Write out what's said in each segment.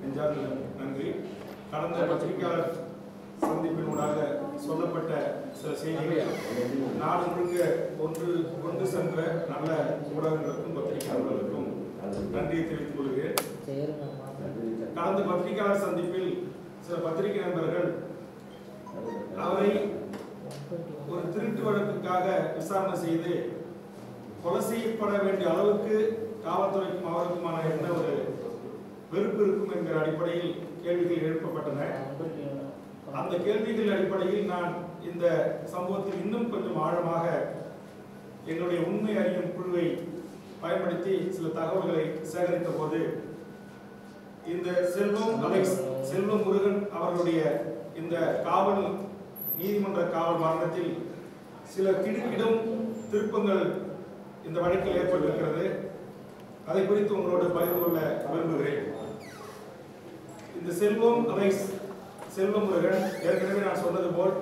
நெஞ்சார்ந்த நன்றி. கடந்த பத்திரிகையாளர் சந்திப்பினூடாக சொல்லப்பட்ட சில செய்திகள் நாடு முழுக்க ஒன்று சென்ற நல்ல ஊடகங்களுக்கும் பத்திரிகையாளர்களுக்கும் நன்றியை தெரிவித்துக் கொள்கிறேன். கடந்த பத்திரிகையாளர் சந்திப்பில் சில பத்திரிகை நண்பர்கள் அவரை ஒரு திருட்டு வழக்குக்காக விசாரணை செய்து கொலை செய்யப்பட வேண்டிய அளவுக்கு காவல்துறைக்கும் அவருக்குமான என்ன ஒரு வெறுப்பு இருக்கும் என்கிற அடிப்படையில் கேள்விகள் எழுப்பப்பட்டன. அந்த கேள்விகள் அடிப்படையில் நான் இந்த சம்பவத்தில் இன்னும் கொஞ்சம் ஆழமாக எங்களுடைய உண்மை அறியும் குழுவை பயன்படுத்தி சில தகவல்களை சேகரித்த போது இந்த செல்வம் முருகன் அவர்களுடைய இந்த காவல் நீதிமன்ற காவல் மரணத்தில் சில திடுக்கிடும் திருப்பங்கள் இந்த வழக்கில் ஏற்பட்டிருக்கிறது. அதை குறித்து உங்களோடு பகிர்ந்து கொள்ள விரும்புகிறேன். இந்த செல்வம் முருகன் ஏற்கனவே நான் சொன்னது போல்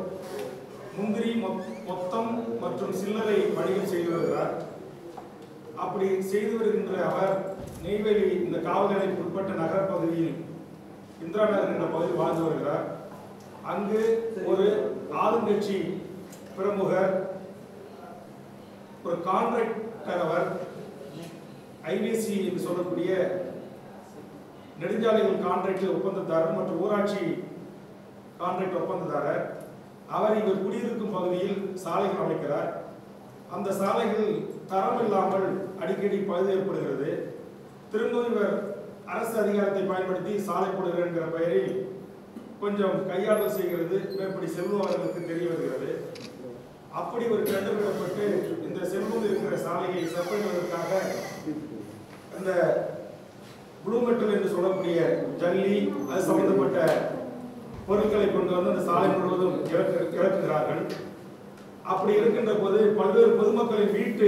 முந்திரி மொத்தம் மற்றும் சில்லறை வணிகம் செய்து வருகிறார். அப்படி செய்து வருகின்ற அவர் நெய்வேலி இந்த காவல் நிலையத்துக்கு உட்பட்ட நகர் பகுதியில் இந்திரா நகர் என்ற பகுதியில் வாழ்ந்து வருகிறார். அங்கு ஒரு ஆளுங்கட்சி பிரமுகர் ஒரு கான்ட்ராக்டர், அவர் ஐவிசி என்று சொல்லக்கூடிய நெடுஞ்சாலைகள் கான்ட்ராக்ட் ஒப்பந்ததாரர் மற்றும் ஊராட்சி கான்ட்ராக்ட் ஒப்பந்ததாரர். அவர் இவர் குடியிருக்கும் பகுதியில் சாலைகள் அமைக்கிறார். அந்த சாலைகள் தரம் இல்லாமல் அடிக்கடி பழுது ஏற்படுகிறது. திரும்பவும் இவர் அரசு அதிகாரத்தை பயன்படுத்தி சாலை போடுகிறார் என்கிற பெயரில் கொஞ்சம் கையாளல் செய்கிறது. மேற்படி செல்வம் அவர்களுக்கு தெரிய வருகிறது. அப்படி ஒரு டெண்டர் விடப்பட்டு இந்த செல்வம் இருக்கிற சாலையை செப்பனிடுவதற்காக அந்த ப்ளூ மெட்டல் என்று சொல்லக்கூடிய ஜல்லி அது சம்பந்தப்பட்ட பொருட்களை கொண்டு வந்து அந்த சாலை முழுவதும் இறக்குகிறார்கள். அப்படி இருக்கின்ற போது பல்வேறு பொதுமக்களின் வீட்டு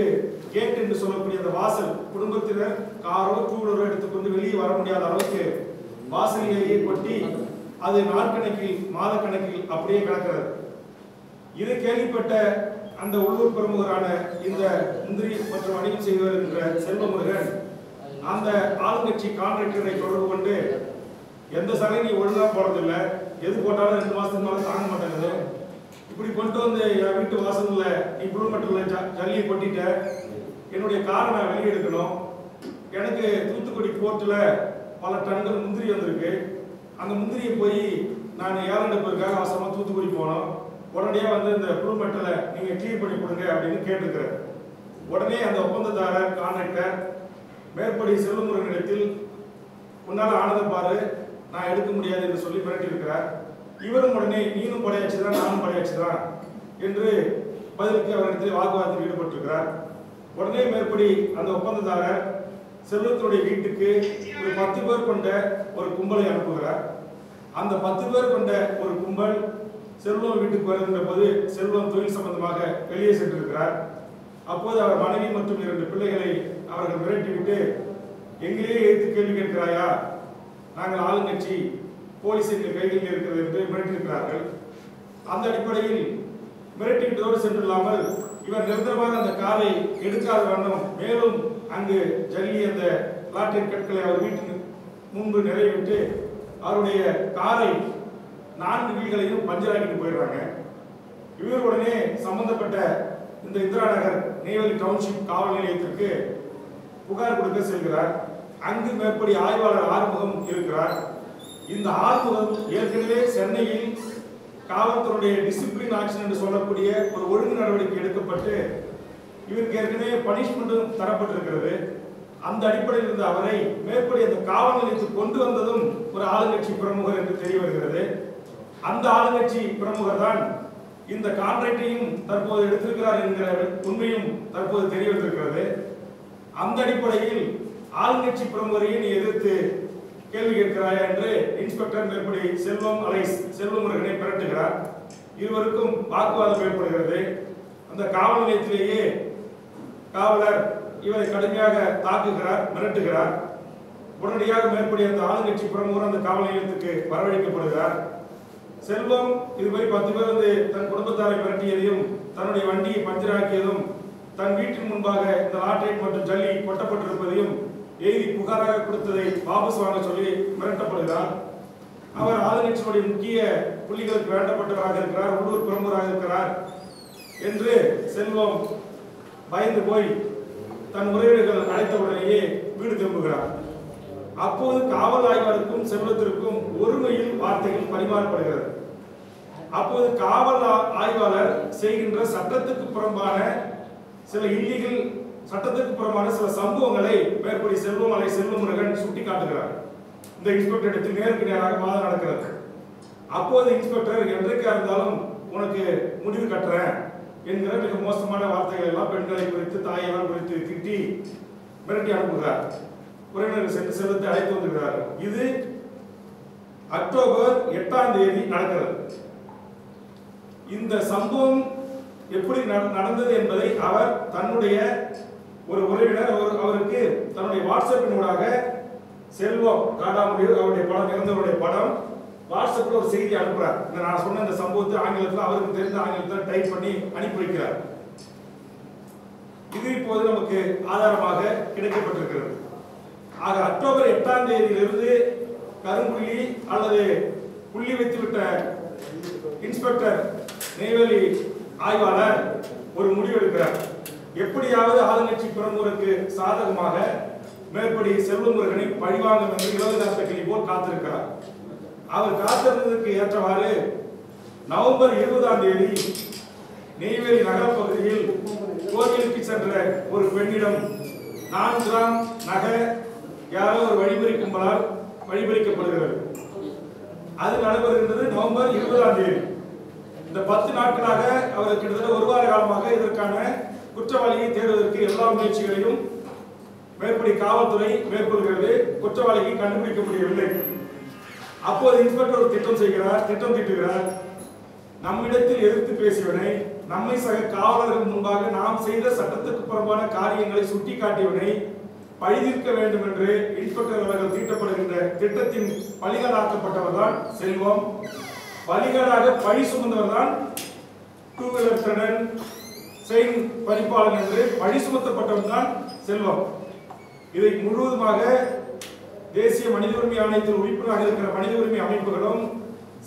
கேட் என்று சொல்லக்கூடிய அந்த வாசல், குடும்பத்தினர் காரோ டூலரோ எடுத்துக்கொண்டு வெளியே வர முடியாத அளவுக்கு வாசலிலேயே கொட்டி அது நாட்கணக்கில் மாத கணக்கில் அப்படியே கிடக்கிறது. இது கேள்விப்பட்ட அந்த உள்ளூர் பிரமுகரான இந்த முந்திரி மற்றும் வணிகம் செய்து வருகின்ற செல்வமுருகன் அந்த ஆளுங்கட்சி கான்ட்ராக்டரை தொடர்பு கொண்டு, எந்த சாலையும் நீ ஒழுங்கா போறதில்லை, எது போட்டாலும் 2 மாசத்துக்கு மேல தாங்க மாட்டேங்குது, இப்படி கொண்டு வந்து என் வீட்டு வாசல்ல நீ ப்ளூ மெட்டல்ல ஜல்லியை கொட்டிட்ட, என்னுடைய காரை நான் வெளியே எடுக்கணும், எனக்கு தூத்துக்குடி போர்ட்ல பல டன்கள் முந்திரி வந்திருக்கு, அந்த முந்திரியை போய் நான் ஏலெடுப்பதற்காக அவசரமா தூத்துக்குடி போனோம், உடனடியாக வந்து இந்த ப்ளூ மெட்டலை நீங்க கிளியர் பண்ணி கொடுங்க அப்படின்னு கேட்டிருக்கிறார். உடனே அந்த ஒப்பந்ததாரர் கான்ட்ராக்டர் மேற்படி செல்வமுருகனிடத்தில் உன்னால ஆனதை பாரு, நான் எடுக்க முடியாது என்று சொல்லி மிரட்டி இருக்கிறார். இவரும் உடனே நீனும் படையாச்சுதான் நானும் படையாச்சுதான் என்று பதிலுக்கு அவரிடத்தில் வாக்குவாதத்தில் ஈடுபட்டிருக்கிறார். உடனே மேற்படி அந்த ஒப்பந்ததாரர் செல்வத்துடைய வீட்டுக்கு ஒரு 10 பேர் கொண்ட ஒரு கும்பலை அனுப்புகிறார். அந்த 10 பேர் கொண்ட ஒரு கும்பல் செல்வம் வீட்டுக்கு வருகின்ற போது செல்வம் தொழில் சம்பந்தமாக வெளியே சென்றிருக்கிறார். அப்போது அவர் மனைவி மற்றும் 2 பிள்ளைகளை அவர்கள் மிரட்டிவிட்டு, எங்களே எதிர்த்து கேள்வி கேட்கிறாயா, நாங்கள் ஆளுங்கட்சி, போலீஸ் எங்கள் கைகளில் இருக்கிறது என்று மிரட்டியிருக்கிறார்கள். அந்த அடிப்படையில் மிரட்டிவிட்டதோடு சென்றில்லாமல் இவர் நிரந்தரமாக அந்த காரை எடுக்காத வண்ணம் மேலும் அங்கு ஜல்லி அந்த லாட்டின் கற்களை அவர் வீட்டுக்கு முன்பு நிறைவிட்டு அவருடைய காரை 4 வீல்களையும் பஞ்சராக்கிட்டு போயிடுறாங்க. இவர் உடனே சம்பந்தப்பட்ட இந்த இந்திரா நகர் நெய்வேலி டவுன்ஷிப் காவல் நிலையத்திற்கு புகார் கொடுக்க செல்கிறார். அங்கு மேற்படி ஆய்வாளர் ஆறுமுகம் இருக்கிறார். இந்த ஆறுமுகம் ஏற்கனவே சென்னையில் காவல்துறையுடைய டிசிப்ளின் ஆக்ஷன் என்று சொல்லக்கூடிய ஒரு ஒழுங்கு நடவடிக்கை எடுக்கப்பட்டு இவருக்கு ஏற்கனவே பனிஷ்மெண்ட்டும் தரப்பட்டிருக்கிறது. அந்த அடிப்படையில் இருந்த அவரை மேற்படி அந்த காவல் நிலையத்துக்கு கொண்டு வந்ததும் ஒரு ஆளுங்கட்சி பிரமுகர் என்று தெரிய வருகிறது. அந்த ஆளுங்கட்சி பிரமுகர் தான் இந்த கான்ட்ராக்டையும் தற்போது எடுத்திருக்கிறார் என்கிற உண்மையும் தற்போது தெரிய வந்திருக்கிறது. அந்த அடிப்படையில் ஆளுங்கட்சி பிரமுகரையை நீ எதிர்த்து கேள்வி கேட்கிறாயா என்று இன்ஸ்பெக்டர் மேற்படி செல்வமுருகனை மிரட்டுகிறார். இருவருக்கும் வாக்குவாதம் ஏற்படுகிறது. அந்த காவல் நிலையத்திலேயே காவலர் இவரை கடுமையாக தாக்குகிறார், மிரட்டுகிறார். உடனடியாக மேற்படி அந்த ஆளுங்கட்சி பிரமுகர் அந்த காவல் நிலையத்துக்கு வரவழைக்கப்படுகிறார். செல்வம் இதுவரை 10 பேர் வந்து தன் குடும்பத்தாரை மிரட்டியதையும் தன்னுடைய வண்டியை பஞ்சராக்கியதும் தன் வீட்டின் முன்பாக இந்த லாட்ரைட் மற்றும் ஜல்லி கொட்டப்பட்டிருப்பதையும் எழுதி புகாராக கொடுத்ததை வாபஸ் வாங்க சொல்லி மிரட்டப்படுகிறார். அவர் ஆளுநர்களுடைய முக்கிய புள்ளிகளுக்கு வேண்டப்பட்டவராக இருக்கிறார், உள்ளூர் பிரமுகராக இருக்கிறார் என்று செல்வம் பயந்து போய் தன் உறவினர்கள் அழைத்தவுடனேயே வீடு திரும்புகிறார். அப்போது காவல் ஆய்வாளருக்கும் செல்வத்திற்கும் ஒருமையில் வார்த்தைகள் பரிமாறப்படுகிறது. அப்போது காவல் ஆய்வாளர் செய்கின்ற சட்டத்துக்கு புறம்பான சில இல்லீகல் சட்டத்துக்கு புறம்பான சில சம்பவங்களை மேற்படி செல்வமலை செல்வமுருகன் சுட்டி காட்டுகிறார். இந்த இன்ஸ்பெக்டர் இடத்தில் நேருக்கு நேராக வாதம் நடக்கிறது. அப்போது இன்ஸ்பெக்டர் என்றைக்கா இருந்தாலும் உனக்கு முடிவு கட்டுறேன் என்கிற மிக மோசமான வார்த்தைகள் எல்லாம் பெண்களை குறித்து தாயெல்லாம் குறித்து திட்டி மிரட்டி அனுப்புகிறார். உறவினர்கள் சென்று செல்வத்தை அழைத்து வந்துகிறார்கள். இது அக்டோபர் 8ஆம் தேதி நடக்கிறது. இந்த சம்பவம் எப்படி நடந்தது என்பதை அவர் தன்னுடைய ஒரு உறவினர் அவருக்கு தன்னுடைய வாட்ஸ்அப்பினூடாக செல்வம் காடாமுடிவு அவருடைய படம் இறந்தவருடைய படம் வாட்ஸ்அப்ல ஒரு செய்தி அனுப்புறார். நான் சொன்ன இந்த சம்பவத்தை ஆங்கிலத்தில் அவருக்கு தெரிந்த ஆங்கிலத்தில் டைப் பண்ணி அனுப்பி வைக்கிறார். இது இப்போது நமக்கு ஆதாரமாக கிடைக்கப்பட்டிருக்கிறது. ஆக அக்டோபர் 8ஆம் தேதியிலிருந்து கரும்புள்ளி அல்லது புள்ளி வைத்துவிட்ட இன்ஸ்பெக்டர் நெய்வேலி ஆய்வாளர் ஒரு முடிவு எடுக்கிறார். எப்படியாவது ஆளுங்கட்சி பிரமுகருக்கு சாதகமாக மேற்படி செல்வமுருகனை பழிவாங்கும் என்று இலவச கிளி போல் காத்திருக்கிறார். அவர் காத்திருந்ததற்கு ஏற்றவாறு நவம்பர் 20ஆம் தேதி நெய்வேலி நகர பகுதியில் கோவிலுக்கு சென்ற ஒரு பெண்ணிடம் 4 கிராம் நகை யாரோ ஒரு வழிபறி கும்பலால் வழிபறிக்கப்படுகிறது. அது நடைபெறுகின்றது நவம்பர் 20ஆம் தேதி. இந்த 10 நாட்களாக அவர் கிட்டத்தட்ட ஒரு வார காலமாக இதற்கான குற்றவாளியை தேடுவதற்கு எல்லா முயற்சிகளையும் மேற்படி காவல்துறை மேற்கொள்கிறது. குற்றவாளியை கண்டுபிடிக்க முடியவில்லை. அப்போது இன்ஸ்பெக்டர் ஒரு திட்டம் தீட்டுகிறார். நம்மிடத்தில் எதிர்த்து பேசியவனை, நம்மை சக காவலர்கள் முன்பாக நாம் செய்த சட்டத்துக்கு புறம்பான காரியங்களை சுட்டி காட்டியவனை பழிதீர்க்க வேண்டும் என்று இன்ஸ்பெக்டர் அவர்கள் தீட்டப்படுகின்ற திட்டத்தின் பலிகளாக்கப்பட்டவர் தான் செல்வம். பலிகளாக பழி சுமந்தவர் தான் டூ வீலர் திருடன், செயின் பறிப்பாளன் என்று பழி சுமத்தப்பட்டவன் தான் செல்வம். இதை முழுவதுமாக தேசிய மனித உரிமை ஆணையத்தில் உறுப்பினராக இருக்கிற மனித உரிமை அமைப்புகளும்,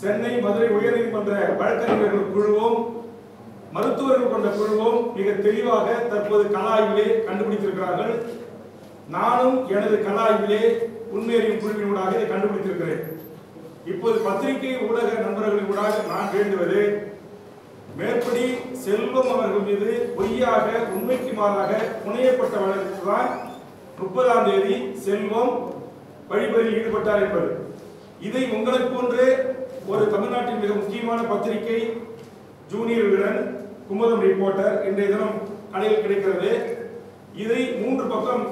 சென்னை மதுரை உயர்நீதிமன்ற வழக்கறிஞர்கள் குழுவும், மருத்துவர்கள் கொண்ட குழுவும் மிக தெளிவாக தற்போது கள ஆய்விலே கண்டுபிடித்திருக்கிறார்கள். நானும் எனது கள ஆய்விலே உண்மையறியும் குழுவினூடாக இதை கண்டுபிடித்திருக்கிறேன். இப்போது பத்திரிகை ஊடக நண்பர்களின் ஊடாக நான் வேண்டுவது, மேற்படி செல்வம் அவர்கள் மீது பொய்யாக உண்மைக்கு மாறாக புனையப்பட்ட வழக்குதான் 30ஆம் தேதி செல்வம் வழிபறியில் ஈடுபட்டார் என்பது. இதை உங்களை போன்று ஒரு தமிழ்நாட்டின் மிக முக்கியமான பத்திரிகை ஜூனியர் விகடன், குமுதம் ரிப்போர்ட்டர் இன்றைய தினம் கடையில் கிடைக்கிறது. இதை 3 பக்கம்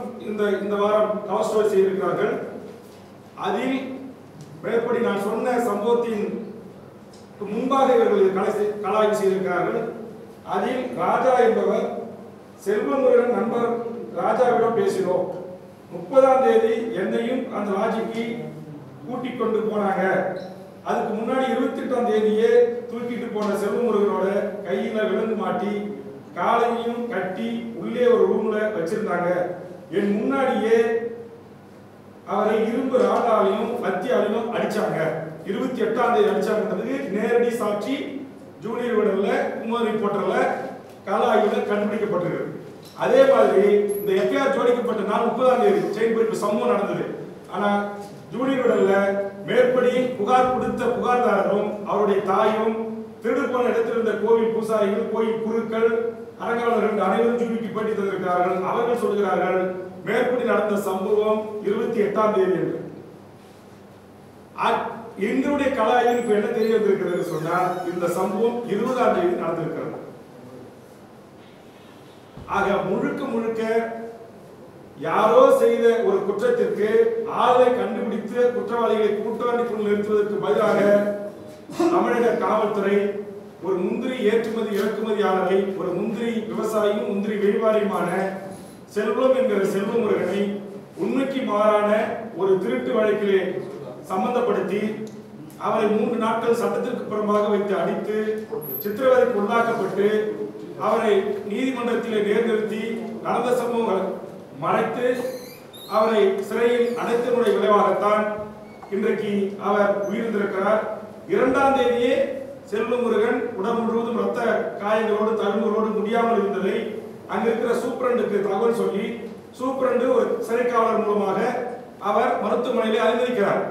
இந்த வாரம் கவர் ஸ்டோரி செய்திருக்கிறார்கள். அதில் மேற்படி நான் சொன்ன சம்பவத்தின் முன்பாக இவர்கள் கலாய்வு செய்திருக்கிறார்கள். அதில் ராஜா என்பவர் செல்வமுருகன் நண்பர் ராஜாவிடம் பேசினோம், 30ஆம் தேதி என்னையும் அந்த லாட்ஜுக்கு கூட்டிக் கொண்டு போனாங்க. அதுக்கு முன்னாடி 28ஆம் தேதியே தூக்கிட்டு போன செல்வமுருகனோட கையில விலங்கு மாட்டி காலையும் கட்டி உள்ளே ஒரு ரூம்ல வச்சிருந்தாங்க. என் முன்னாடியே அவரை இரும்பு ராடாலையும் லத்தியாலையும் அடிச்சாங்க. 28ஆம் தேதி அடிச்சாங்கிறதுக்கு நேரடி சாட்சி ஜூனியர் விடல்ல, குமுதம் ரிப்போர்ட்டர்ல கள ஆய்வுல கண்டுபிடிக்கப்பட்டிருக்கு. அதே மாதிரி இந்த எஃப்ஐஆர் ஜோடிக்கப்பட்ட நாள் 30ஆம் தேதி செயின் பறிப்பு சம்பவம் நடந்தது. ஆனா ஜூனியர் விடல்ல மேற்படி புகார் கொடுத்த புகார்தாரரும் அவருடைய தாயும், திருடு போன இடத்தில் இருந்த கோவில் பூசாரிகள், கோயில் குருக்கள், அரங்காவலர்கள் அனைவரும் ஜூபிக்கு பேட்டி தந்திருக்கிறார்கள். அவர்கள் சொல்கிறார்கள் மேற்படி நடந்த சம்பவம் 28ஆம் தேதி என்று. எங்களுடைய கள ஆய்வில் இப்ப என்ன தெரிய வந்திருக்கிறது சொன்னால், இந்த சம்பவம் 20ஆம் தேதி நடந்திருக்கிறது. ஆக முழுக்க யாரோ செய்த ஒரு குற்றத்திற்கு ஆளை கண்டுபிடித்து குற்றவாளிகளை கூட்டாண்டிக்குள் நிறுத்துவதற்கு பதிலாக தமிழக காவல்துறை ஒரு முந்திரி ஏற்றுமதி இறக்குமதியாளரை, ஒரு முந்திரி விவசாயியும் முந்திரி வியாபாரியுமான செல்வம் என்கிற செல்வமுருகனை உண்மைக்கு மாறான ஒரு திருட்டு வழக்கிலே சம்பந்தப்படுத்தி அவரை 3 நாட்கள் சட்டத்திற்கு புறம்பாக வைத்து அடித்து சித்திரவதைக்கு உள்ளாக்கப்பட்டு அவரை நீதிமன்றத்திலே நேர்நிறுத்தி நடந்த சம்பவங்களை மறைத்து அவரை சிறையில் அடைத்ததனுடைய விளைவாகத்தான் இன்றைக்கு அவர் உயிரிழந்திருக்கிறார். 2ஆம் தேதியே செல்வமுருகன் உடல் முழுவதும் ரத்த காயங்களோடு தழும்புகளோடு முடியாமல் இருந்ததை அங்க இருக்கிற சூப்பரண்டுக்கு தகவல் சொல்லி சூப்பரண்டு ஒரு சிறை காவலர் மூலமாக அவர் மருத்துவமனையில் அனுமதிக்கிறார்.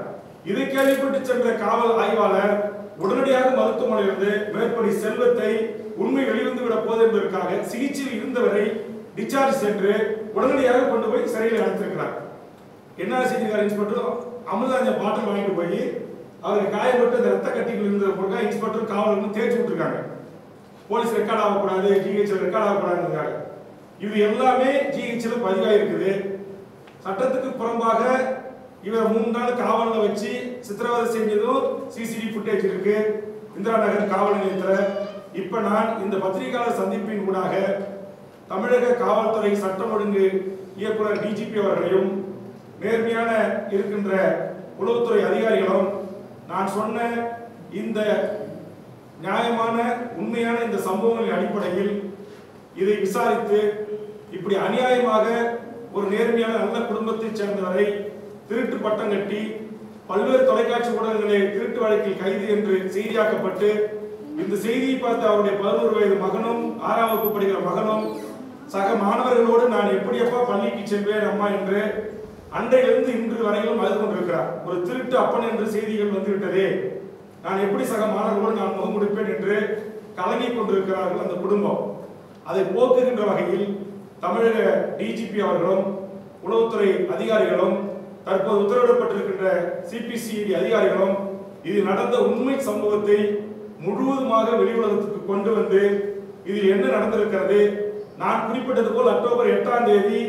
இதை கேள்விப்பட்டு சென்ற காவல் ஆய்வாளர் உடனடியாக மருத்துவமனையிலிருந்து மேற்படி செல்வத்தை உண்மை வெளிவந்து விட போது என்பதற்காக சிகிச்சையில் இருந்தவரை டிஸ்சார்ஜ் சென்று உடனடியாக கொண்டு போய் சிறையில் அடைத்திருக்கிறார். என்ன செய்திருக்கார் இன்ஸ்பெக்டர் அமிர்தாஞ்ச பாட்டில் வாங்கிட்டு போய் அவருக்கு காயப்பட்டு அந்த ரத்த கட்டிகள் இருந்த பொருட்கள் இன்ஸ்பெக்டர் காவலர்கள் தேய்ச்சி விட்டுருக்காங்க. போலீஸ் ரெக்கார்ட் ஆகக்கூடாது, ஜிஹெச்ல ரெக்கார்ட் ஆகக்கூடாதுங்கிறாங்க. இது எல்லாமே ஜிஹெச்ல பதிவாயிருக்குது. சட்டத்துக்கு புறம்பாக இவர் 3 நாள் காவல்ல வச்சு சித்திரவதை செஞ்சதும் சிசிடிவி ஃபுட்டேஜ் இருக்கு இந்திரா நகர் காவல் நிலையத்தில். இப்ப நான் இந்த பத்திரிகையாளர் சந்திப்பின் ஊடாக தமிழக காவல்துறை சட்டம் ஒழுங்கு இயக்குனர் டிஜிபி அவர்களையும் நேர்மையான இருக்கின்ற உளவுத்துறை அதிகாரிகளும் நான் சொன்ன இந்த நியாயமான உண்மையான இந்த சம்பவங்களின் அடிப்படையில் இதை விசாரித்து இப்படி அநியாயமாக ஒரு நேர்மையான நல்ல குடும்பத்தைச் சேர்ந்தவரை திருட்டு பட்டம் கட்டி பல்வேறு தொலைக்காட்சி ஊடகங்களில் திருட்டு வழக்கில் கைது என்று செய்தியாக்கப்பட்டு இந்த செய்தியை பார்த்து அவருடைய 11 வயது மகனும் 6ஆம் வகுப்பு படிக்கிற மகனும் சக மாணவர்களோடு நான் எப்படியப்பா பள்ளிக்கு செல்வேன் அம்மா என்று அன்றையிலிருந்து இன்று வரையிலும் அழுது கொண்டிருக்கிறார். ஒரு திருட்டு அப்பன் என்று செய்திகள் வந்துவிட்டதே, நான் எப்படி சக மாணவர்களோடு நான் முகம் கொடுப்பேன் என்று கலங்கிக் கொண்டிருக்கிறார்கள் அந்த குடும்பம். அதை போக்குகின்ற வகையில் தமிழக டிஜிபி அவர்களும் உளவுத்துறை அதிகாரிகளும் தற்போது உத்தரவிடப்பட்டிருக்கின்ற சிபிசிஐடி அதிகாரிகளும் இது நடந்த உண்மை சம்பவத்தை முழுவதுமாக வெளி உலகத்துக்கு கொண்டு வந்து இதில் என்ன நடந்திருக்கிறது, நான் குறிப்பிட்டது போல் அக்டோபர் 8ஆம் தேதி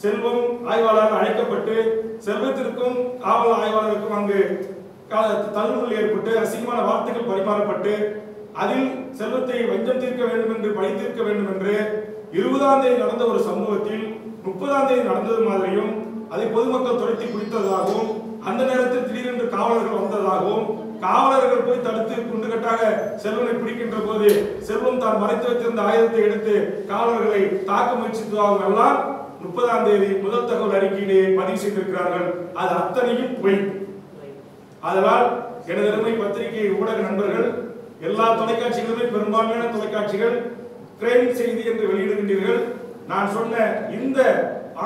செல்வம் ஆய்வாளர் அழைக்கப்பட்டு செல்வத்திற்கும் காவல் ஆய்வாளருக்கும் அங்கு தள்ளுமுள் ஏற்பட்டு அசிங்கமான வார்த்தைகள் பரிமாறப்பட்டு அதில் செல்வத்தை வஞ்சம் தீர்க்க வேண்டும் என்று பழி தீர்க்க வேண்டும் என்று 20ஆம் தேதி நடந்த ஒரு சம்பவத்தில் 30ஆம் தேதி நடந்தது மாதிரியும் அதை பொதுமக்கள் துரத்தி பிடித்ததாகவும் அந்த நேரத்தில் திடீரென்று காவலர்கள் வந்ததாகவும் காவலர்கள் போய் தடுத்து குண்டுகட்டாக செல்வனை பிடிக்கின்ற போது செல்வம் தான் மறைத்து வைத்திருந்த ஆயுதத்தை எடுத்து காவலர்களை தாக்க முயற்சித்ததாகவும் எல்லாம் 30ஆம் தேதி முதல் தகவல் அறிக்கையிலே பதிவு செய்திருக்கிறார்கள். அது அத்தனையும் பொய். அதனால் எனது அருமை பத்திரிகை ஊடக நண்பர்கள் எல்லா தொலைக்காட்சிகளுமே பெரும்பான்மையான தொலைக்காட்சிகள் கிரைம் செய்தி என்று வெளியிடுகின்றீர்கள். நான் சொன்ன இந்த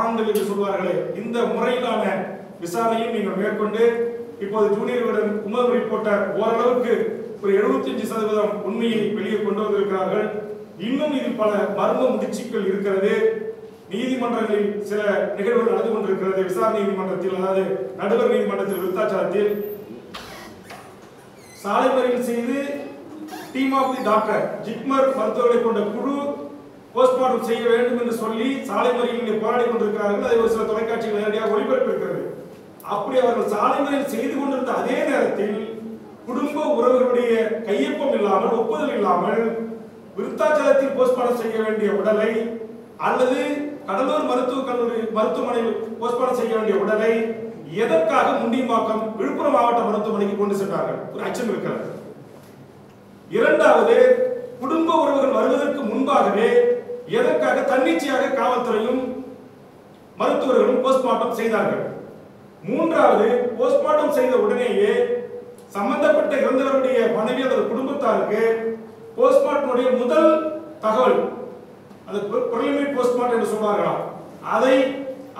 ஆண்கள் என்று சொல்வார்களே இந்த முறையிலான விசாரணையும் நீங்கள் மேற்கொண்டு இப்போது ஜூனியர் விகடன் உமர் ரிப்போர்ட்டர் ஓரளவுக்கு ஒரு 75% உண்மையை வெளியே கொண்டு வந்திருக்கிறார்கள். இன்னும் இதில் பல மர்ம முடிச்சுக்கள் இருக்கிறது. நீதிமன்றங்களில் சில நிகழ்வுகள் நடந்து கொண்டிருக்கிறது. விசாரணை நீதிமன்றத்தில், அதாவது நடுவர் நீதிமன்றத்தில் விருத்தாச்சலத்தில் சாலை மறியல் செய்து team of the doctor JIPMER மருத்துவர்களை கொண்ட குழு போஸ்ட்மார்ட்டம் செய்ய வேண்டும் என்று சொல்லி சாலை மறியலில் போராடி கொண்டிருக்கிறார்கள். அதை ஒரு சில தொலைக்காட்சிகள் நேரடியாக ஒளிபரப்பிருக்கிறது. அப்படி அவர்கள் சாலை மறியல் செய்து கொண்டிருந்த அதே நேரத்தில் குடும்ப உறவுகளுடைய கையொப்பம் இல்லாமல் ஒப்புதல் இல்லாமல் விருத்தாச்சலத்தில் போஸ்ட்மார்ட்டம் செய்ய வேண்டிய உடலை அல்லது கடலூர் மருத்துவக் கல்லூரி மருத்துவமனையில் போஸ்ட்மார்ட்டம் செய்ய வேண்டிய உடலை எதற்காக முண்டியம்பாக்கம் விழுப்புரம் மாவட்ட மருத்துவமனைக்கு கொண்டு சென்றார்கள்? ஒரு அச்சம் இருக்கிறது. இரண்டாவது, குடும்ப உறவுகள் வருவதற்கு முன்பாகவே எதற்காக தன்னிச்சையாக காவல்துறையும் மருத்துவர்களும் போஸ்ட்மார்ட்டம் செய்தார்கள்? மூன்றாவது, போஸ்ட்மார்ட்டம் செய்த உடனேயே சம்பந்தப்பட்ட இறந்தவருடைய மனைவி அல்லது குடும்பத்தாருக்கு போஸ்ட்மார்ட்டம் முதல் தகவல், அது பிரிலிமினரி போஸ்ட்மார்ட்டம் என்று சொல்வார்களாம், அதை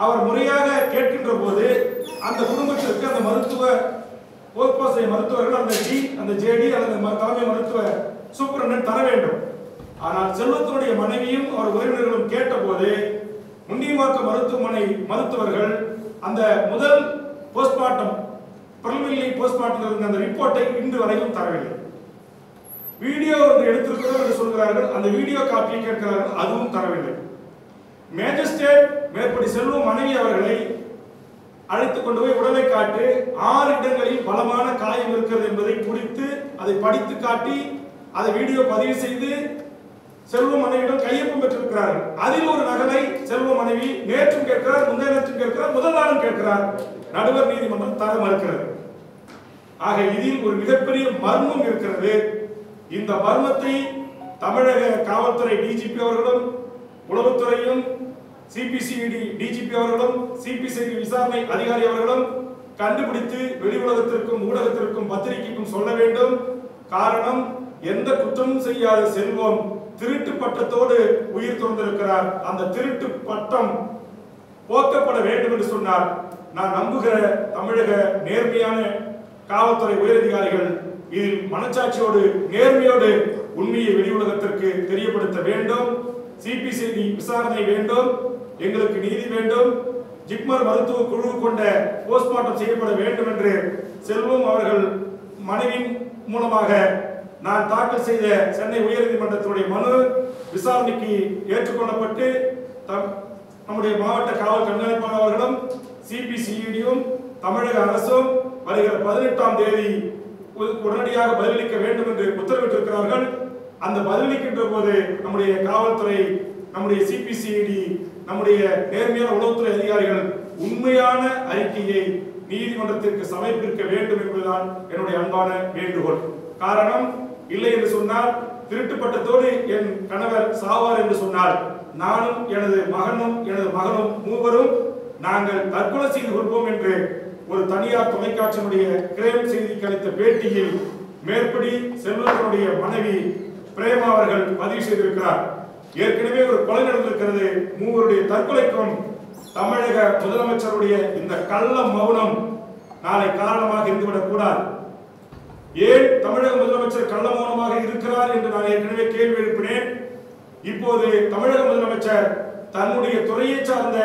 அவர் முறையாக கேட்கின்ற போது அந்த குடும்பத்திற்கு அந்த மருத்துவர்கள் அந்த ஜேடி அல்லது தலைமை மருத்துவ சூப்பரண்ட் தர வேண்டும். ஆனால் செல்வத்தினுடைய மனைவியும் அவர் உறவினர்களும் கேட்ட போது முண்டியம்பாக்கம் மருத்துவமனை மருத்துவர்கள் அந்த முதல் போஸ்ட்மார்ட்டம் பிரிலிமினரி போஸ்ட்மார்ட்டம் இருந்த அந்த ரிப்போர்ட்டை இன்று வரையும் தரவில்லை. வீடியோ ஒன்று எடுத்திருக்கிறோம் என்று சொல்கிறார்கள், அந்த வீடியோ காப்பியை கேட்கிறார்கள், அதுவும் தரவில்லை. மேஜிஸ்ட்ரேட் மேற்படி செல்வம் மனைவி அவர்களை அழைத்துக் கொண்டு போய் உடலை காட்டு 6 இடங்களில் பலமான காயம் இருக்கிறது என்பதை குறித்து அதை படித்து காட்டி அதை வீடியோ பதிவு செய்து செல்வம் மனைவியிடம் கையொப்பம் பெற்றிருக்கிறார்கள். அதில் ஒரு நகலை செல்வம் மனைவி நேற்றும் கேட்கிறார், முந்தைய நேற்றும் கேட்கிறார், முதல் நாளும் கேட்கிறார். நடுவர் நீதிமன்றம் தர மறுக்கிறது. ஆக இதில் ஒரு மிகப்பெரிய மர்மம் இருக்கிறது. இந்த மர்மத்தை தமிழக காவல்துறை டிஜிபி அவர்களும் உளவுத்துறையும் சிபிசிஐடி டிஜிபி அவர்களும் சிபிசிஐடி விசாரணை அதிகாரி அவர்களும் கண்டுபிடித்து வெளி உலகத்திற்கும் ஊடகத்திற்கும் பத்திரிகைக்கும் சொல்ல வேண்டும். காரணம், எந்த குற்றமும் செய்யாத செல்வம் திருட்டு பட்டத்தோடு உயிர் துறந்திருக்கிறார். அந்த திருட்டு பட்டம் போக்கப்பட வேண்டும் என்று சொன்னார். நான் நம்புகிற தமிழக நேர்மையான காவல்துறை உயரதிகாரிகள் இதில் மனச்சாட்சியோடு நேர்மையோடு உண்மையை வெளி உலகத்திற்கு தெரியப்படுத்த வேண்டும். சிபிசிஐடி விசாரணை வேண்டும், எங்களுக்கு நீதி வேண்டும், ஜிப்மர் மருத்துவ குழு கொண்ட போஸ்ட்மார்ட்டம் செய்யப்பட வேண்டும் என்று செல்வம் அவர்கள் மனுவின் மூலமாக நான் தாக்கல் செய்த சென்னை உயர்நீதிமன்றத்தினுடைய மனு விசாரணைக்கு ஏற்றுக்கொள்ளப்பட்டு நம்முடைய மாவட்ட காவல் கண்காணிப்பாளர் அவர்களும் சிபிசிஐடியும் தமிழக அரசும் வருகிற 18ஆம் தேதி உடனடியாக பதிலளிக்க வேண்டும் என்று உத்தரவிட்டிருக்கிறார்கள். அந்த பதிலளிக்கின்ற போது நம்முடைய காவல்துறை, நம்முடைய சிபிசிஐடி, நம்முடைய நேர்மையான உளவுத்துறை அதிகாரிகள் உண்மையான அறிக்கையை நீதிமன்றத்திற்கு சமர்ப்பிக்க வேண்டும் என்பதுதான் என்னுடைய அன்பான வேண்டுகோள். காரணம், இல்லை என்று சொன்னால், திருட்டு பட்டத்தோடு என் கணவர் சாவார் என்று சொன்னால், நானும் எனது மகனும் மூவரும் நாங்கள் தற்கொலை செய்து கொள்வோம் என்று ஒரு தனியார் தொலைக்காட்சியினுடைய கிரைம் செய்திக்கு அளித்த பேட்டியில் மேற்படி செல்வத்தினுடைய மனைவி பிரேமா அவர்கள் பதிவு செய்திருக்கிறார். ஏற்கனவே ஒரு கொலை நடந்திருக்கிறது. மூவருடைய தற்கொலைக்கும் தமிழக முதலமைச்சருடைய இந்த கள்ள மௌனம் நாளை காரணமாக இருந்துவிடக் கூடாது. ஏன் தமிழக முதலமைச்சர் கள்ள மௌனமாக இருக்கிறார் என்று நான் ஏற்கனவே கேள்வி எழுப்பினேன். இப்போது தமிழக முதலமைச்சர் தன்னுடைய துறையை சார்ந்த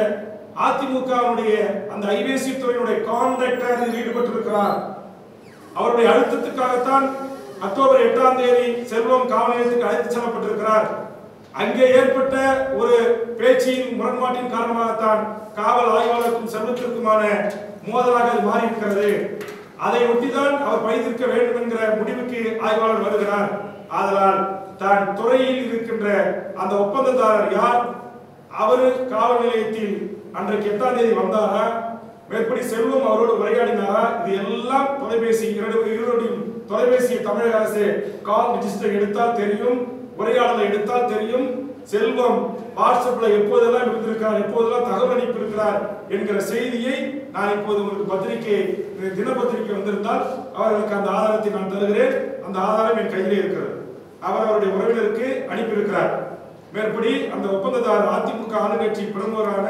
அதிமுகவுடைய அந்த ஐவேசி துறையினுடைய கான்ட்ராக்டர் ஈடுபட்டிருக்கிறார். அவருடைய அழுத்தத்துக்காகத்தான் அக்டோபர் 8ஆம் தேதி செல்வம் காவல் நிலையத்துக்கு அழைத்து செல்லப்பட்டிருக்கிறார். அங்கே ஏற்பட்ட ஒரு பேச்சின் முரண்பாட்டின் காரணமாகத்தான் காவல் ஆய்வாளருக்கும் செல்வத்திற்குமான மோதலாக அது மாறி இருக்கிறது. அதை ஒட்டிதான் அவர் பழித்திருக்க வேண்டும் என்கிற முடிவுக்கு ஆய்வாளர் வருகிறார். ஆதலால் தான் துறையில் இருக்கின்ற அந்த ஒப்பந்ததாரர் யார், அவரு காவல் நிலையத்தில் அன்றைக்கு 8ஆம் தேதி வந்தாரா, மேற்படி செல்வம் அவரோடு உரையாடினாரா, இது எல்லாம் தொலைபேசி இருவருடைய தொலைபேசியை தமிழக அரசு கால் ரெஜிஸ்டர் எடுத்தால் தெரியும், உரையாடலை எடுத்தால் தெரியும். செல்வம் வாட்ஸ்அப்ல எப்போதெல்லாம் இருந்திருக்கிறார், எப்போதெல்லாம் தகவல் அனுப்பி இருக்கிறார் என்கிற செய்தியை நான் இப்போது உங்களுக்கு பத்திரிகை தினப்பத்திரிகை வந்திருந்தால் அவர்களுக்கு அந்த ஆதாரத்தை நான் தருகிறேன். அந்த ஆதாரம் என் கையிலே இருக்கிறது. அவர் அவருடைய உறவினருக்கு அனுப்பியிருக்கிறார். மேற்படி அந்த ஒப்பந்ததாரர் அதிமுக ஆளுங்கட்சி பிரமுகரான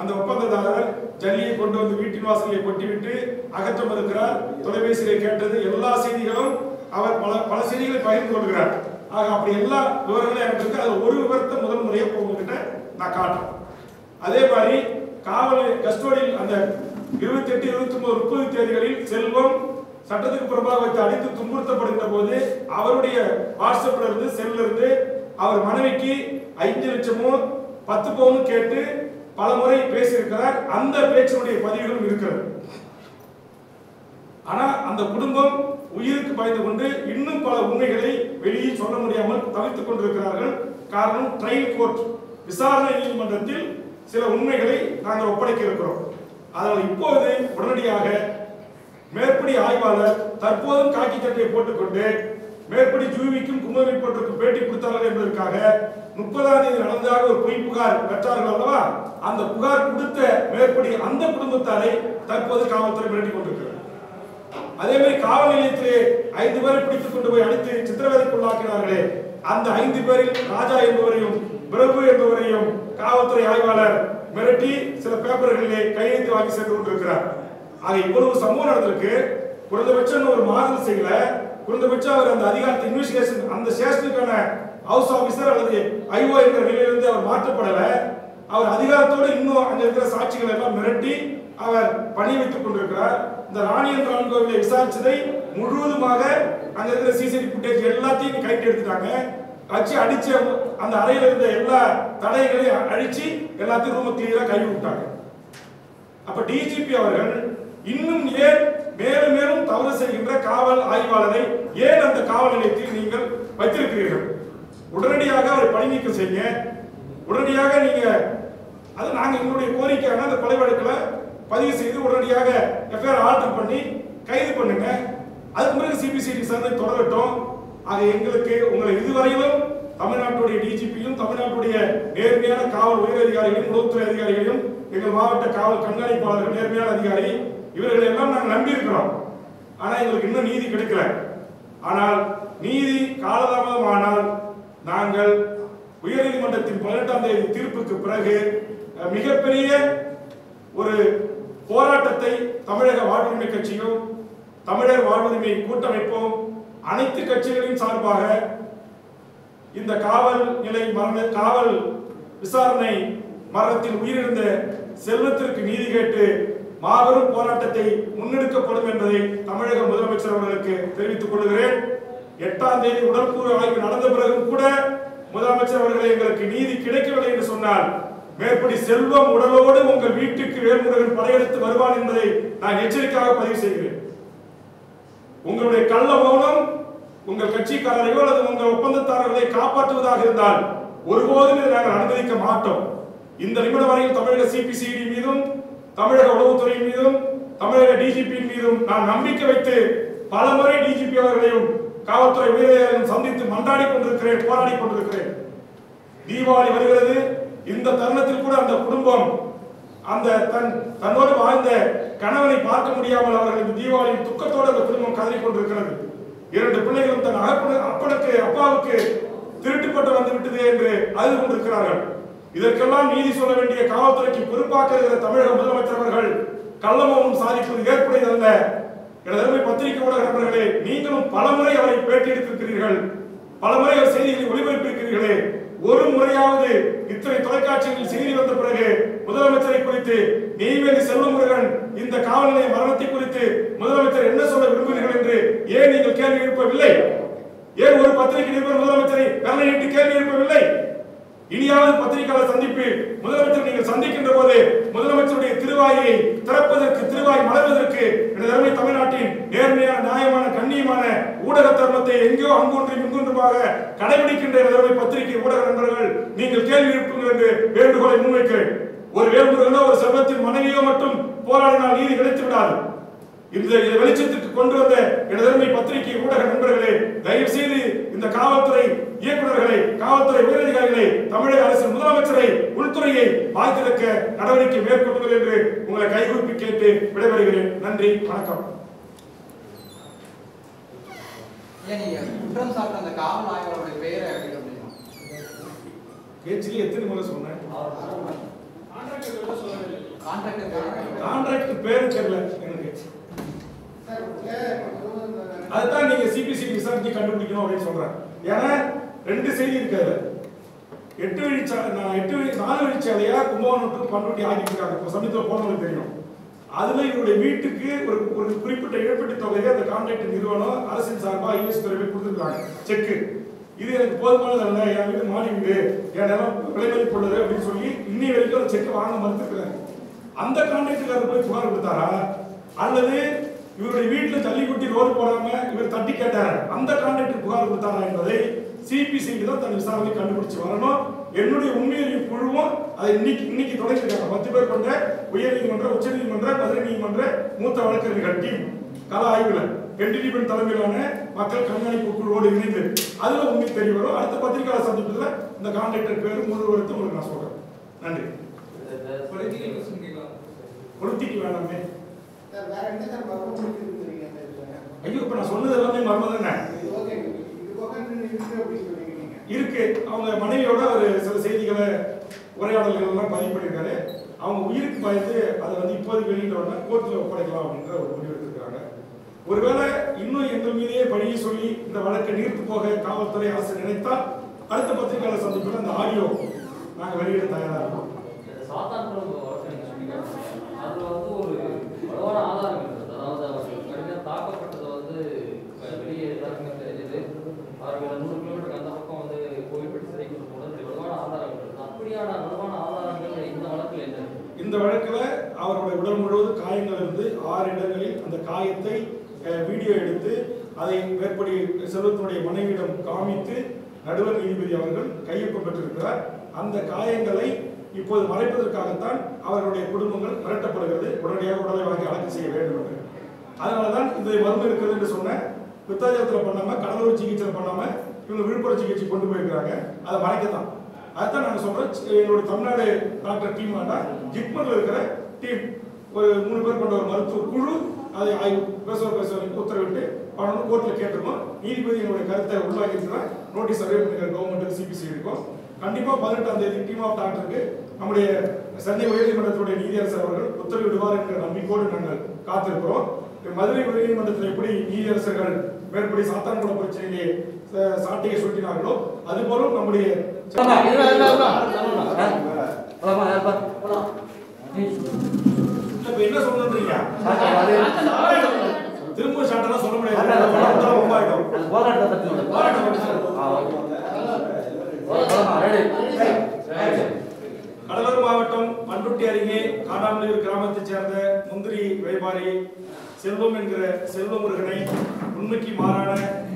அந்த ஒப்பந்ததாரர் ஜல்லியை கொண்டு வந்து வீட்டின் வாசலை கொட்டிவிட்டு அகற்ற மறுக்கிறார். தொலைபேசியிலே கேட்டது எல்லா செய்திகளும் அவர் பல செய்திகளை பகிர்ந்து கொள்கிறார். ஆக அப்படி எல்லா விவரங்களும் எனக்கு இருக்கு. அது ஒரு விவரத்தை முதல் முறையை உங்ககிட்ட நான் காட்டுறேன். அதே மாதிரி காவல் கஸ்டோடியில் அந்த 28, 29, 30 தேதிகளில் செல்வம் சட்டத்துக்கு புறம்பாக வைத்து அடித்து துன்புறுத்தப்படுகின்ற போது அவருடைய வாட்ஸ்அப்ல இருந்து செல்ல இருந்து அவர் மனைவிக்கு 5 லட்சமோ 10 பவுனும் கேட்டு பல முறை பேசியிருக்கிறார். அந்த பேச்சினுடைய பதிவுகளும் இருக்கிறது. ஆனா அந்த குடும்பம் உயிருக்கு பயந்து கொண்டு இன்னும் பல உண்மைகளை வெளியே சொல்ல முடியாமல் தவித்துக் கொண்டிருக்கிறார்கள். காரணம், ட்ரையல் கோர்ட் விசாரணை நீதிமன்றத்தில் சில உண்மைகளை நாங்கள் ஒப்படைக்க இருக்கிறோம். அதனால் இப்போது உடனடியாக மேற்படி ஆய்வாளர் தற்போதும் காக்கி சட்டையை போட்டுக்கொண்டு மேற்படி ஜூவிக்கும் குமரி போட்டிருக்கும் பேட்டி கொடுத்தார்கள் என்பதற்காக 30ஆம் தேதி நடந்ததாக ஒரு பொய் புகார் பெற்றார்கள் அல்லவா, அந்த புகார் கொடுத்த மேற்படி அந்த குடும்பத்தாரை தற்போது காவல்துறை மிரட்டிக் கொண்டிருக்கிறது. அதே மாதிரி காவல் நிலையத்திலே 5 பேரை பிடித்துக் கொண்டு போய் அடித்து சித்திரவதைக்குள்ளாக்கினார்களே, அந்த 5 பேரில் ராஜா என்பவரையும் பிரபு என்பவரையும் காவல்துறை ஆய்வாளர் மிரட்டி சில பேப்பர்களிலே கையெழுத்து வாங்கி சென்று கொண்டிருக்கிறார். ஆக இவ்வளவு சம்பவம் நடந்திருக்கு. குறைந்தபட்சம் ஒரு மாதம் செய்யல, குறைந்தபட்சம் அவர் அந்த அதிகாரத்தை இன்வெஸ்டிகேஷன் அந்த ஸ்டேஷனுக்கான ஹவுஸ் ஆபீசர் அல்லது ஐஓ என்ற நிலையிலிருந்து அவர் மாற்றப்படல. அவர் அதிகாரத்தோடு இன்னும் அங்க இருக்கிற சாட்சிகள் எல்லாம் மிரட்டி அவர் பணி வைத்துக் கொண்டிருக்கிறார். இந்த ராணியன் ரான்கோவிலை விசாரிச்சதை முழுவதுமாக அங்க இருக்கிற சிசிடிவி ஃபுட்டேஜ் எல்லாத்தையும் கைட்டு எடுத்துட்டாங்க. வச்சு அடிச்ச அந்த அறையில் இருந்த எல்லா தடைகளையும் அழிச்சு எல்லாத்தையும் ரூம கிளியரா கை விட்டாங்க. அப்ப டிஜிபி அவர்கள் இன்னும் ஏன் மேலும் மேலும் தவறு செய்கின்ற காவல் ஆய்வாளரை ஏன் அந்த காவல் நிலையத்தில் நீங்கள் வைத்திருக்கிறீர்கள்? உடனடியாக அவரை பணி நீக்கம் செய்யுங்க. உடனடியாக நீங்க அது நாங்க எங்களுடைய கோரிக்கையான அந்த கொலை வழக்குல பதிவு செய்து உடனடியாக எஃப்ஐஆர் ஆல்டர் பண்ணி கைது பண்ணுங்க. அதுக்கு பிறகு சிபிசிஐடி விசாரணை தொடரட்டும். ஆக எங்களுக்கு உங்களை இதுவரையிலும் தமிழ்நாட்டுடைய டிஜிபியும் தமிழ்நாட்டுடைய நேர்மையான காவல் உயர் அதிகாரிகளையும் உளவுத்துறை அதிகாரிகளையும் எங்கள் மாவட்ட காவல் கண்காணிப்பாளர்கள் நேர்மையான அதிகாரி இவர்களை எல்லாம் நாங்கள் நம்பி இருக்கிறோம். ஆனா எங்களுக்கு இன்னும் நீதி கிடைக்கல. ஆனால் நீதி காலதாமதமானால் நாங்கள் உயர்நீதிமன்றத்தின் 18ஆம் தேதி தீர்ப்புக்கு பிறகு மிகப்பெரிய ஒரு போராட்டத்தை தமிழக வாழ்வுரிமை கட்சியும் தமிழர் வாழ்வுரிமை கூட்டமைப்பும் அனைத்து கட்சிகளின் சார்பாக இந்த காவல் விசாரணை மரணத்தில் உயிரிழந்த செல்வத்திற்கு நீதி கேட்டு மாபெரும் போராட்டத்தை முன்னெடுக்கப்படும் என்பதை தமிழக முதலமைச்சர் அவர்களுக்கு தெரிவித்துக் கொள்கிறேன். 8ஆம் தேதி உடற்கூறு ஆய்வு நடந்த பிறகும் கூட முதலமைச்சர் அவர்களை எங்களுக்கு நீதி கிடைக்கவில்லை என்று சொன்னால் மேற்படி செல்வம் உடலோடு உங்கள் வீட்டுக்கு வேல்முருகன் படையெடுத்து வருவான் என்பதை நான் எச்சரிக்கையாக பதிவு செய்கிறேன். உங்களுடைய கள்ள மௌனம் உங்கள் கட்சிக்காரரையோ அல்லது உங்கள் ஒப்பந்ததாரர்களை காப்பாற்றுவதாக இருந்தால் ஒருபோதும் நாங்கள் அனுமதிக்க மாட்டோம். இந்த நிமிடம் வரையில் தமிழக சிபிசிஐடி மீதும் தமிழக உளவுத்துறை மீதும் தமிழக டிஜிபி மீதும் நான் நம்பிக்கை வைத்து பல முறை டிஜிபி அவர்களையும் காவல்துறை உயரதிகாரிகளையும் சந்தித்து மன்றாடி கொண்டிருக்கிறேன், போராடி கொண்டிருக்கிறேன். தீபாவளி வருகிறது. இந்த தருணத்தில் கூட அந்த குடும்பம் அந்த தன்னோடு வாழ்ந்த கணவனை பார்க்க முடியாமல் அவர்கள் இந்த தீபாவளியின் துக்கத்தோடு அந்த குடும்பம் கதறி கொண்டிருக்கிறது. 2 பிள்ளைகளும் தன் அப்பாவுக்கு திருட்டுப்பட்டு வந்து விட்டது என்று அழுது கொண்டிருக்கிறார்கள். இதற்கெல்லாம் நீதி சொல்ல வேண்டிய காவல்துறைக்கு பொறுப்பாக இருக்கிற தமிழக முதலமைச்சர் அவர்கள் கள்ளமௌனம் சாதிப்பது ஏற்புடையதல்ல. எனது பத்திரிகை ஊடக நண்பர்களே, நீங்களும் பலமுறை அவரை பேட்டி எடுத்திருக்கிறீர்கள், பலமுறை அவர் செய்திகளை ஒளிபரப்பியிருக்கிறீர்களே, ஒரு முறையாவது இத்தனை தொலைக்காட்சிகளில் செய்தி வந்த பிறகு முதலமைச்சரை குறித்து நெய்வேலி செல்வமுருகன் இந்த காவல் நிலைய மரணத்தை குறித்து முதலமைச்சர் என்ன சொல்ல விரும்புகிறீர்கள் என்று ஏன் நீங்கள் கேள்வி எழுப்பவில்லை? ஏன் ஒரு பத்திரிகை நிருபர் முதலமைச்சரை கருணை நீட்டி கேள்வி எழுப்பவில்லை? இனியாவது பத்திரிகையாளர் சந்திப்பு முதலமைச்சர் நீங்கள் சந்திக்கின்ற போது முதலமைச்சருடைய திருவாயை திறப்பதற்கு, திருவாய் மலர்வதற்கு எனது தமிழ்நாட்டின் நேர்மையான, நியாயமான, கண்ணியமான ஊடக தர்மத்தை எங்கோ அங்கொன்றும் இங்கொன்றுமாக கடைபிடிக்கின்ற எனது பத்திரிகை ஊடக நண்பர்கள் நீங்கள் கேள்வி எழுப்புங்கள் என்று வேண்டுகோளை முன்வைக்கிறேன். ஒரு வேல்முருகனோ ஒரு செல்வத்தின் மனைவியோ மட்டும் போராடினால் நீதி கிடைத்து விடாது. இந்த வெளிச்சத்துக்கு கொண்டு வந்த எனது பத்திரிகை ஊடக நண்பர்களே, தயவு செய்து இந்த காவல்துறை இயக்குநர்களை, காவல்துறை உயரதிகாரிகளை, தமிழக அரசின் முதலமைச்சரை, உள்துறையை பாய்த்திருக்க நடவடிக்கை மேற்கொள்ளுங்கள் என்று உங்களை கைகூப்பி கேட்டு விடைபெறுகிறேன். நன்றி, வணக்கம். குற்றம் சாட்ட அந்த காவல் ஆய்வாளருடைய பெயரை எத்தனை முறை சொன்னேன்? கான்ட்ராக்டர் பேரு தெரியல எனக்கு. அதுதான் நீங்க சிபிசிடி விசாரிச்சு கண்டுபிடிக்கணும் அப்படின்னு சொல்றேன். ஏன்னா 2 செய்தி இருக்காது. 4 வழிச்சாலையா கும்பகோணம் பண்ருட்டி ஆகிட்டு இருக்காங்க. இப்போ சமீபத்தில் போனவங்களுக்கு தெரியும். அதுல இவருடைய வீட்டுக்கு ஒரு குறிப்பிட்ட இழப்பீட்டு தொகையை அந்த கான்ட்ராக்ட் நிறுவனம் அரசின் சார்பாக யூஎஸ் துறையை கொடுத்துருக்காங்க செக்கு. இது எனக்கு போதுமானது அல்ல, என் வீடு மாடி வீடு, என் நிலம் விலைமதிப்பு உள்ளது அப்படின்னு சொல்லி இன்னி வரைக்கும் அந்த செக்கை வாங்க மறுத்துருக்காங்க. அந்த கான்ட்ராக்டுக்காரர் போய் புகார் கொடுத்தாரா அல்லது இவருடைய வீட்டில் தள்ளி குட்டி ரோடு போடாம இவர் தட்டி கேட்டார் அந்த கான்ட்ராக்டர் புகார் கொடுத்தாரா என்பதை சிபிசிஐடி தான் தன் விசாரணை கண்டுபிடிச்சு வரணும். என்னுடைய உண்மையறியும் குழுவும் அதை இன்னைக்கு தொடங்கியிருக்காங்க. 10 பேர் கொண்ட உயர்நீதிமன்ற, உச்சநீதிமன்ற, மதுரை நீதிமன்ற மூத்த வழக்கறிஞர்கள் டீம் கள ஆய்வுல என்டிடிபி தலைமையிலான மக்கள் கண்காணிப்பு குழுவோடு இணைந்து அதுல உண்மை தெரிய வரும். அடுத்த பத்திரிகையாளர் சந்திப்புல இந்த கான்ட்ராக்டர் பேரு முழு விவரத்தை உங்களுக்கு நான் சொல்றேன். நன்றி. பொலிட்டிக்கல் வேணாமே. ஐயோ, இப்ப நான் சொன்னது எல்லாமே மர்மம் தானே இருக்கு. அவங்க மனைவியோட ஒரு சில செய்திகளை, உரையாடல்கள் எல்லாம் பதிவு பண்ணியிருக்காரு. அவங்க உயிருக்கு பயந்து அதை இப்போதைக்கு வெளியிட்ட உடனே கோர்ட்டில் ஒப்படைக்கலாம் அப்படின்ற ஒரு முடிவு எடுத்திருக்காங்க. ஒருவேளை இன்னும் எங்கள் மீதே பழியை சொல்லி இந்த வழக்கை நீர்த்து போக காவல்துறை அரசு நினைத்தால் அடுத்த பத்திரிகையாளர் சந்திப்பில் அந்த ஆடியோ நாங்கள் வெளியிட தயாராக இருக்கோம். ஒரு ஆதாரம் இருக்கிறது. அதாவது அவர் கடிதம் தாக்கப்பட்டது வெளியே எல்லாருக்குமே தெரிஞ்சது. அவர்கள் 100 கிலோமீட்டருக்கு அந்த பக்கம் கோவில்பட்டி சிறைக்கு போனது வலுவான ஆதாரம் இருக்கிறது. அப்படியான வலுவான ஆதாரங்கள் இந்த வழக்கில் என்ன? இந்த வழக்கில் அவருடைய உடல் முழுவதும் காயங்கள் இருந்து 6 இடங்களில் அந்த காயத்தை வீடியோ எடுத்து அதை மேற்படி செல்வத்தினுடைய மனைவியிடம் காமித்து நடுவர் நீதிபதி அவர்கள் கையொப்பம் பெற்றிருக்கிறார். அந்த காயங்களை இப்போது மறைப்பதற்காகத்தான் அவர்களுடைய குடும்பங்கள் மிரட்டப்படுகிறது. உடனடியாக உடலை வாங்கி அடக்கம் செய்ய வேண்டும் என்று. அதனாலதான் இந்த மருந்து இருக்கிறது என்று சொன்ன வித்தாஜத்தில் பண்ணாம, கடலூர் சிகிச்சை பண்ணாம இவங்க விழுப்புரம் சிகிச்சை கொண்டு போயிருக்கிறாங்க. அதை மறைக்கத்தான். அதுதான் நாங்கள் சொல்றோம். எங்களுடைய தமிழ்நாடு டாக்டர் டீம் வேண்டாம், ஜிப்மர்ல இருக்கிற டீம் ஒரு 3 பேர் கொண்ட ஒரு மருத்துவ குழு அதை பேச உத்தரவிட்டு பண்ணணும். கோர்ட்டில் கேட்டிருக்கோம். நீதிபதி எங்களுடைய கருத்தை உள்வாங்கியிருக்கிறார். நோட்டீஸ் சர்வே பண்ணிக்கிற கவர்மெண்ட் சிபிசி இருக்கும். கண்டிப்பாக 18ஆம் தேதி டீம் ஆஃப் டாக்டருக்கு நம்முடைய சென்னை உயர்நீதிமன்றத்துடைய நீதியரசர் அவர்கள் உத்தரவிடுவார் என்ற நம்பிக்கையோடு நாங்கள் காத்திருக்கிறோம். மதுரை உயர்நீதிமன்றத்தில் எப்படி நீதியரசர்கள் மேற்படி சாத்தான்குளம் பிரச்சனையிலே சாட்டையை சுட்டினார்களோ அதுபோலும் நம்முடைய என்ன சொல்லணும்ன்றீங்க? திரும்ப சாட்டெல்லாம் சொல்ல முடியாது. கடலூர் மாவட்டம் பண்ருட்டி அருகே காடாமலூர் கிராமத்தைச் சேர்ந்த முந்திரி வியாபாரி செல்வம் என்கிற செல்வமுருகனை உண்மைக்கு மாறான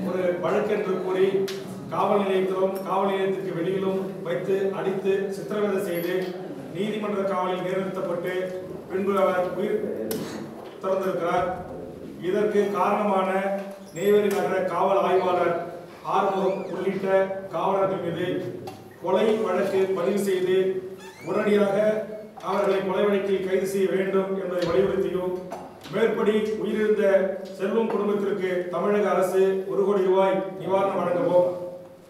ஒரு வழக்கு என்று கூறி காவல் நிலையத்திலும் காவல் நிலையத்திற்கு வெளியிலும் வைத்து அடித்து சித்திரவதை செய்து நீதிமன்ற காவலில் நிலைநிறுத்தப்பட்டு பின்பு அவர் உயிர் திறந்திருக்கிறார். இதற்கு காரணமான நெய்வேலி நகர காவல் ஆய்வாளர் ஆறுமுகம் உள்ளிட்ட காவலர்கள் மீது கொலை வழக்கு பதிவு செய்து உடனடியாக அவர்களை கொலை வழக்கில் கைது செய்ய வேண்டும் என்பதை வலியுறுத்தியும் மேற்படி உயிரிழந்த செல்வம் குடும்பத்திற்கு தமிழக அரசு 1 கோடி ரூபாய் நிவாரணம் வழங்கவும்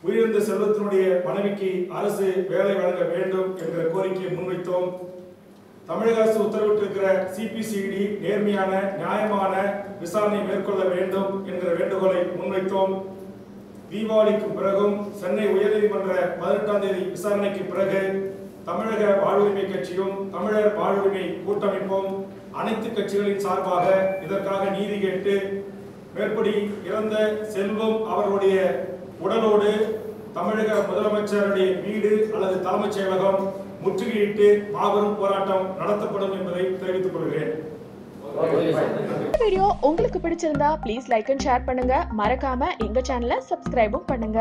உயிரிழந்த செல்வத்தினுடைய மனைவிக்கு அரசு வேலை வழங்க வேண்டும் என்ற கோரிக்கையை முன்வைத்தோம். தமிழக அரசு உத்தரவிட்டிருக்கிற சிபிசிஐடி நேர்மையான நியாயமான விசாரணை மேற்கொள்ள வேண்டும் என்கிற வேண்டுகோளை முன்வைத்தோம். தீபாவளிக்கு பிறகும் சென்னை உயர்நீதிமன்ற 18ஆம் தேதி விசாரணைக்கு பிறகு தமிழக வாழ்வுரிமை கட்சியும் தமிழர் வாழ்வுரிமை கூட்டமைப்பும் அனைத்து கட்சிகளின் சார்பாக இதற்காக நீதி கேட்டு மேற்படி இறந்த செல்வம் அவர்களுடைய உடலோடு தமிழக முதலமைச்சருடைய வீடு அல்லது தலைமைச் செயலகம் முற்றுகையிட்டு மாபெரும் போராட்டம் நடத்தப்படும் என்பதை தெரிவித்துக் கொள்கிறேன். வீடியோ உங்களுக்கு பிடிச்சிருந்தா ப்ளீஸ் லைக் அண்ட் ஷேர் பண்ணுங்க. மறக்காம எங்க சேனலை சப்ஸ்கிரைபும் பண்ணுங்க.